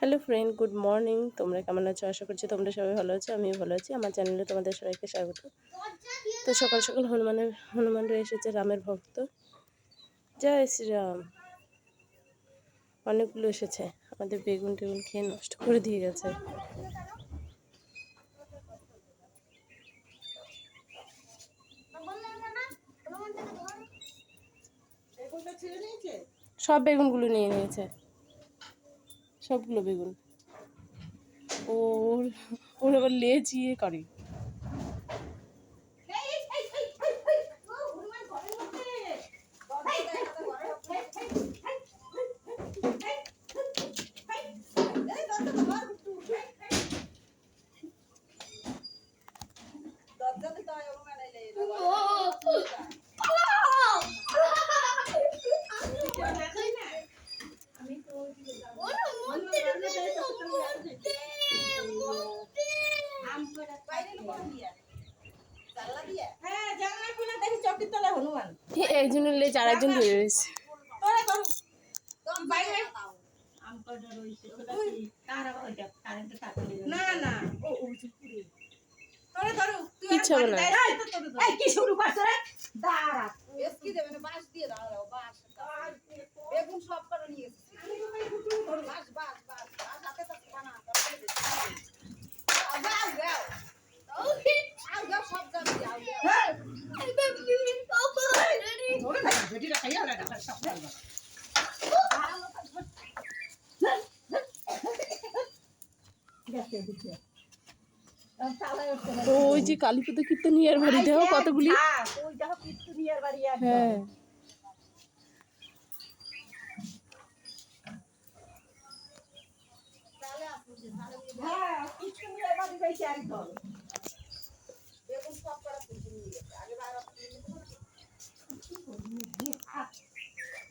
Hello friend, good morning. তোমরা কেমন আছো? আশা করছি তোমরা সবাই ভালো আছো। আমিও ভালো আছি। আমার চ্যানেলে তোমাদের সবাইকে স্বাগত। তো সকাল সকাল হনুমানরা এসেছে, রামের ভক্ত। জয় শ্রীরাম। অনেকগুলো এসেছে, আমাদের বেগুন টেগুন খেয়ে নষ্ট করে দিয়ে গেছে। সব বেগুনগুলো নিয়ে নিয়েছে, সবগুলো বেগুন। ওর ওর আবার লেজিয়ে করে। এই জন্য লেজ আর একজন ধরে রয়েছে। কিচ্ছু হবে না। কি শুরু করছে রে? দাঁড়া, কি দেবে না? বাঁশ দিয়ে দাঁড়াও, বাঁশ বেগুন সব করে নিয়ে এসেছি। বাঁশ বাঁশ বাঁশ হাতে তো খানা দাও দাও আও দাও, সব দাও দাও। এই বেবি পাপা রেডি ওরে ভাই, বেটিটা খাইয়া ওরা ডাক্তার সব করবে। ওই যে কালীপদ কীর্তনিয়ার বাড়ি, দেখো কতগুলি। হ্যাঁ,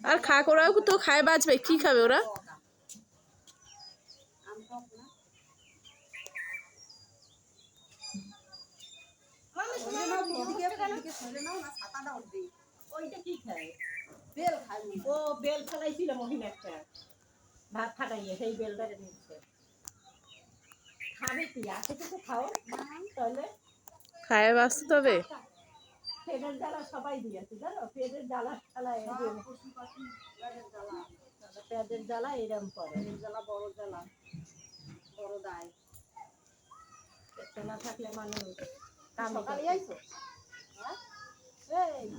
আর খাক, ওরাও তো খায় বাঁচবে। কি খাবে ওরা? বেল ফেলাইছিল মহিলা একটা, ভাত ফাটাইয়ে সেই বেলটা নিচ্ছে। খাবে কি? আছে কিছু খাও তাহলে খায় বাঁচতে তবে। পেটের জ্বালা সবাই দিয়েছে জানো, পেটের জ্বালা জ্বালা পেটের জ্বালা এরম করে, জ্বালা বড় জ্বালা, বড় দায়। পেটটা না থাকলে মানুষ সকালে আইছো? হ্যাঁ, এই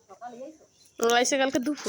সকালে আইছো? ও আইসে কালকে দুপুর।